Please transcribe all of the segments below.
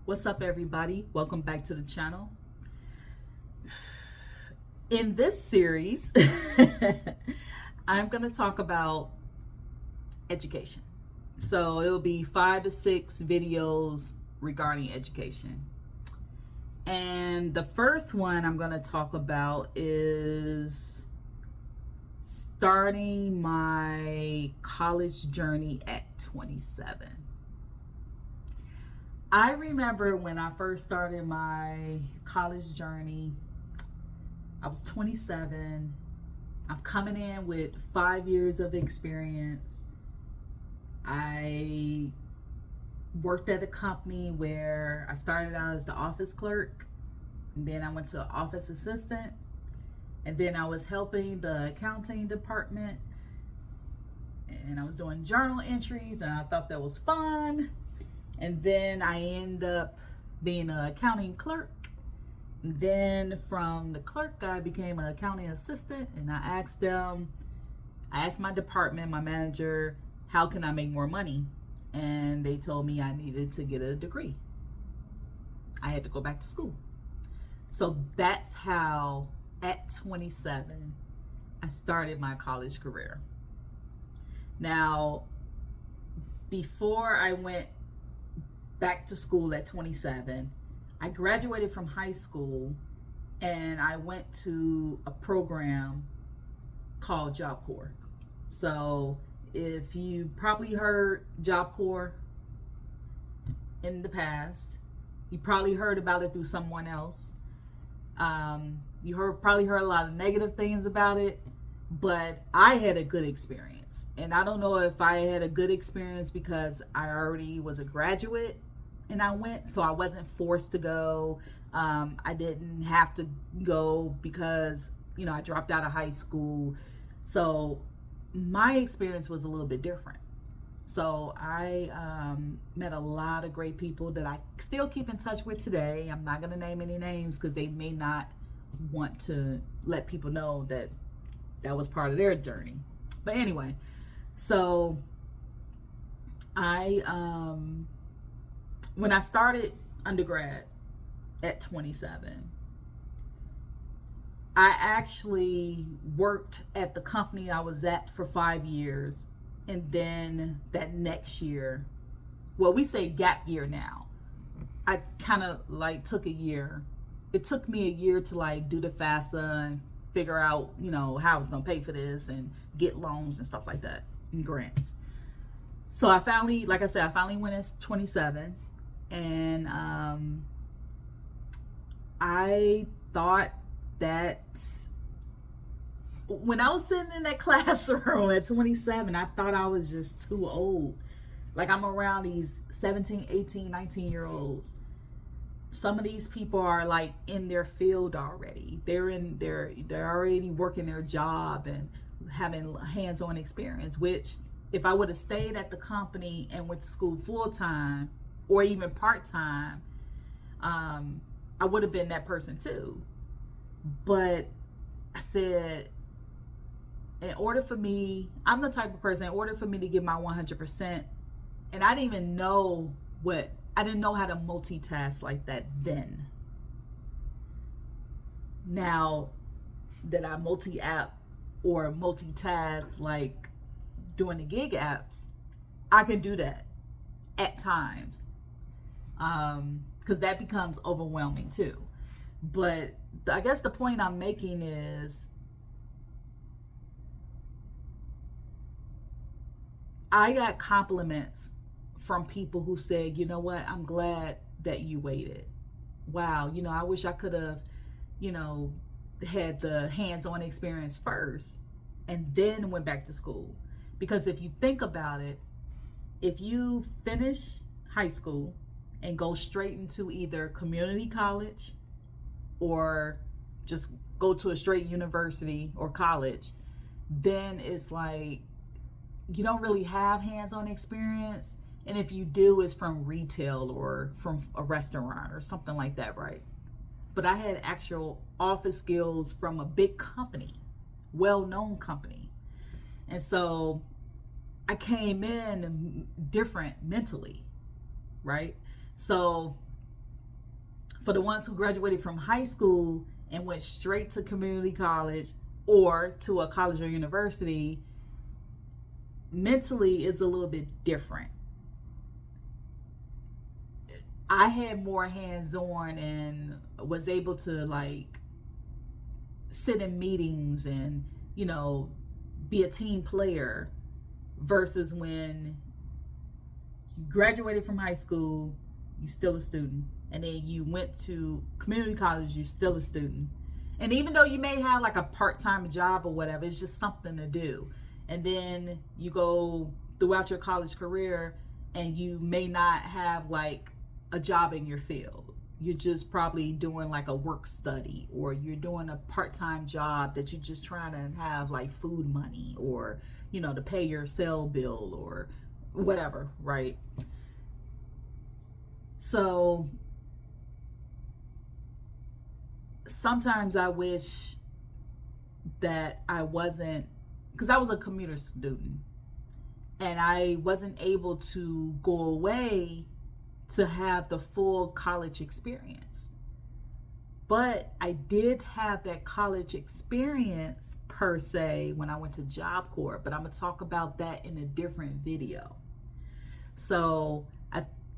What's up, everybody? Welcome back to the channel. In this series, I'm going to talk about education. So it'll be 5 to 6 videos regarding education. And the first one I'm going to talk about is starting my college journey at 27. I remember when I first started my college journey, I was 27. I'm coming in with 5 years of experience. I worked at a company where I started out as the office clerk, and then I went to office assistant, and then I was helping the accounting department, and I was doing journal entries, and I thought that was fun. And then I end up being an accounting clerk. And then from the clerk, I became an accounting assistant, and I asked my department, my manager, how can I make more money? And they told me I needed to get a degree. I had to go back to school. So that's how, at 27, I started my college career. Now, before I went back to school at 27, I graduated from high school and I went to a program called Job Corps. So if you probably heard Job Corps in the past, you probably heard about it through someone else. You probably heard a lot of negative things about it, but I had a good experience. And I don't know if I had a good experience because I already was a graduate and I went, so I wasn't forced to go. I didn't have to go because, I dropped out of high school. So my experience was a little bit different. So I met a lot of great people that I still keep in touch with today. I'm not going to name any names because they may not want to let people know that that was part of their journey. But anyway, so when I started undergrad at 27, I actually worked at the company I was at for 5 years. And then that next year, well, we say gap year now. I kind of took a year. It took me a year to do the FAFSA and figure out, how I was going to pay for this and get loans and stuff like that and grants. So I finally went at 27. And I thought that when I was sitting in that classroom at 27, I thought I was just too old. I'm around these 17, 18, 19-year-olds. Some of these people are in their field already. They're already working their job and having hands-on experience, which if I would have stayed at the company and went to school full-time or even part-time, I would have been that person too. But I said, I'm the type of person, in order for me to give my 100%, and I didn't even know I didn't know how to multitask like that then. Now that I multi-app or multitask doing the gig apps, I can do that at times. Because that becomes overwhelming too. But I guess the point I'm making is I got compliments from people who said, you know what, I'm glad that you waited. Wow, I wish I could have, had the hands-on experience first and then went back to school. Because if you think about it, if you finish high school and go straight into either community college or just go to a straight university or college, then it's you don't really have hands-on experience. And if you do, it's from retail or from a restaurant or something like that, right? But I had actual office skills from a big company, well-known company. And so I came in different mentally, right? So For the ones who graduated from high school and went straight to community college or to a college or university, mentally is a little bit different. I had more hands-on and was able to like sit in meetings and, you know, be a team player, versus when you graduated from high school, you're still a student, and then you went to community college, you're still a student. And even though you may have like a part-time job or whatever, it's just something to do. And then you go throughout your college career and you may not have like a job in your field. You're just probably doing like a work study, or you're doing a part-time job that you're just trying to have like food money, or, you know, to pay your cell bill or whatever, right? So sometimes I wish that I wasn't, because I was a commuter student and I wasn't able to go away to have the full college experience. But I did have that college experience per se when I went to Job Corps, but I'm gonna talk about that in a different video. So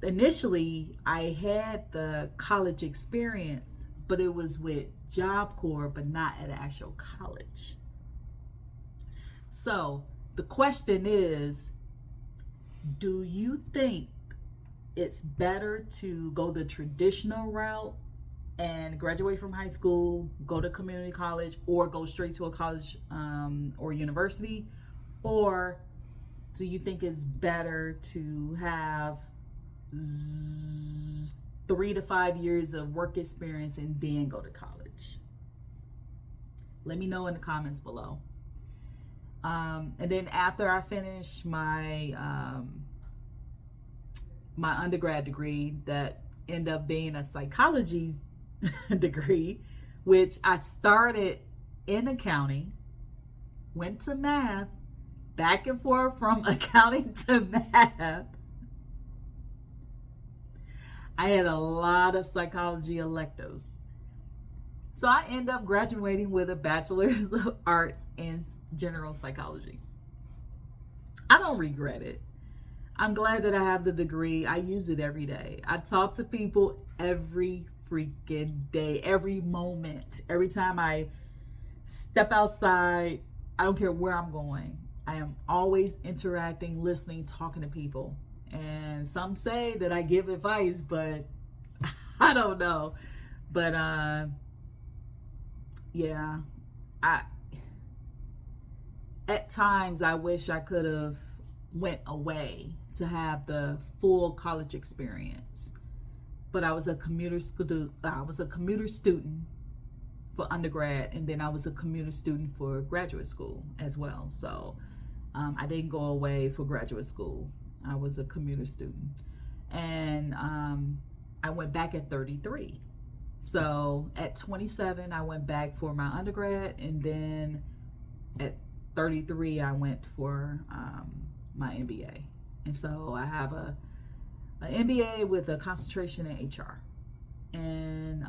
initially I had the college experience, but it was with Job Corps, but not at actual college. So the question is, do you think it's better to go the traditional route and graduate from high school, go to community college, or go straight to a college or university? Or do you think it's better to have 3 to 5 years of work experience and then go to college? Let me know in the comments below. And then after I finish my my undergrad degree, that ended up being a psychology degree, which I started in accounting, went to math, back and forth from accounting to math. I had a lot of psychology electives. So I ended up graduating with a bachelor's of arts in general psychology. I don't regret it. I'm glad that I have the degree. I use it every day. I talk to people every freaking day, every moment. Every time I step outside, I don't care where I'm going, I am always interacting, listening, talking to people. And some say that I give advice, but I don't know. But yeah, at times I wish I could have went away to have the full college experience. But I was a commuter student. For undergrad, and then I was a commuter student for graduate school as well. So I didn't go away for graduate school. I was a commuter student, and I went back at 33. So at 27, I went back for my undergrad, and then at 33, I went for my MBA. And so I have an MBA with a concentration in HR. And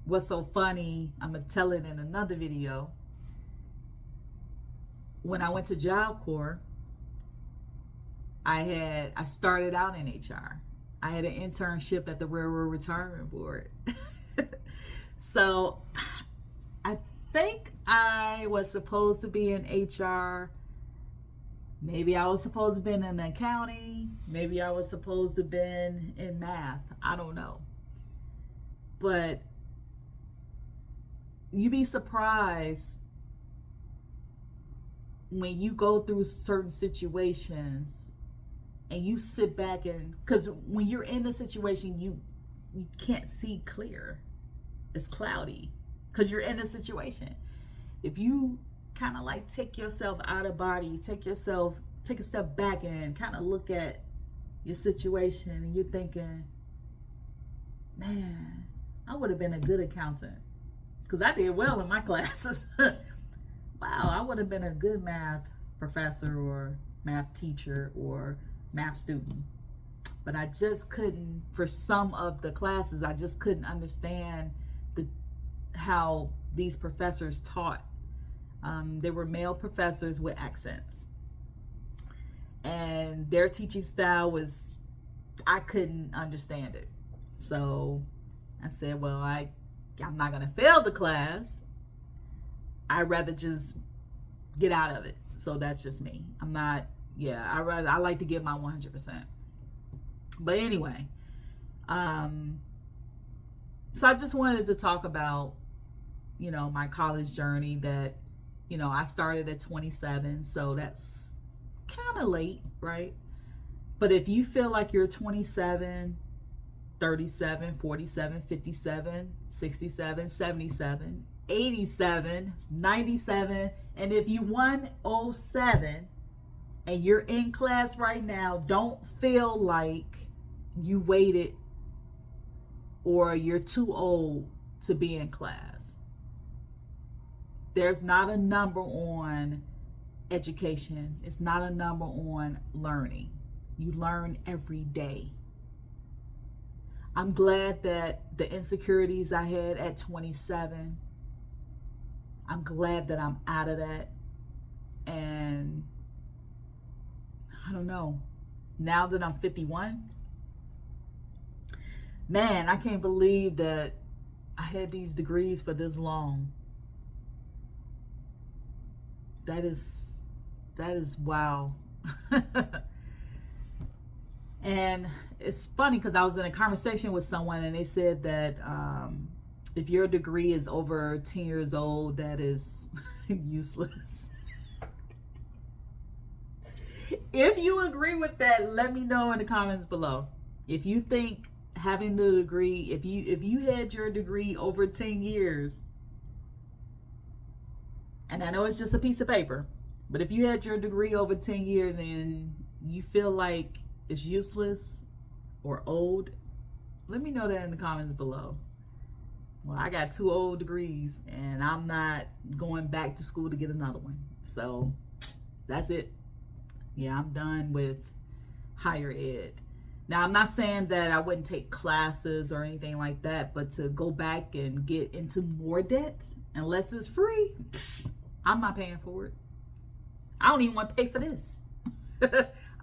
what's so funny, I'm gonna tell it in another video. When I went to Job Corps, I started out in HR. I had an internship at the Railroad Retirement Board. So I think I was supposed to be in HR. Maybe I was supposed to be in accounting. Maybe I was supposed to be in math. I don't know. But you'd be surprised when you go through certain situations and you sit back, and because when you're in the situation, you can't see clear. It's cloudy because you're in a situation. If you kind of like take yourself out of body, take a step back and kind of look at your situation, and you're thinking, man, I would have been a good accountant because I did well in my classes. Wow, I would have been a good math professor or math teacher or math student. but I just couldn't, for some of the classes, I just couldn't understand how these professors taught. They were male professors with accents, and their teaching style was, I couldn't understand it. So I said, well, I'm not going to fail the class. I'd rather just get out of it. So that's just me. I'm not, I like to give my 100%. But anyway, so I just wanted to talk about, my college journey that, I started at 27. So that's kind of late, right? But if you feel like you're 27, 37, 47, 57, 67, 77, 87, 97, and if you 107 and you're in class right now, don't feel like you waited or you're too old to be in class. There's not a number on education. It's not a number on learning. You learn every day. I'm glad that the insecurities I had at 27, I'm glad that I'm out of that. And I don't know, now that I'm 51, man, I can't believe that I had these degrees for this long. That is wow. And it's funny because I was in a conversation with someone and they said that if your degree is over 10 years old, that is useless. If you agree with that, let me know in the comments below. If you think having the degree, if you had your degree over 10 years, and I know it's just a piece of paper, but if you had your degree over 10 years and you feel like it's useless or old, let me know that in the comments below. Well, I got 2 old degrees and I'm not going back to school to get another one. So that's it. Yeah, I'm done with higher ed. Now, I'm not saying that I wouldn't take classes or anything like that, but to go back and get into more debt, unless it's free, I'm not paying for it. I don't even want to pay for this.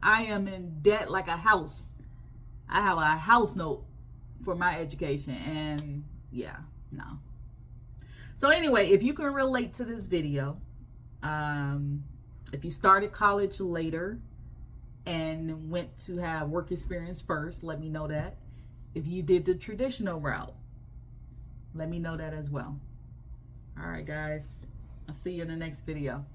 I am in debt like a house. I have a house note for my education, and yeah, no. So anyway, if you can relate to this video, if you started college later and went to have work experience first, let me know that. If you did the traditional route, let me know that as well. All right, guys, I'll see you in the next video.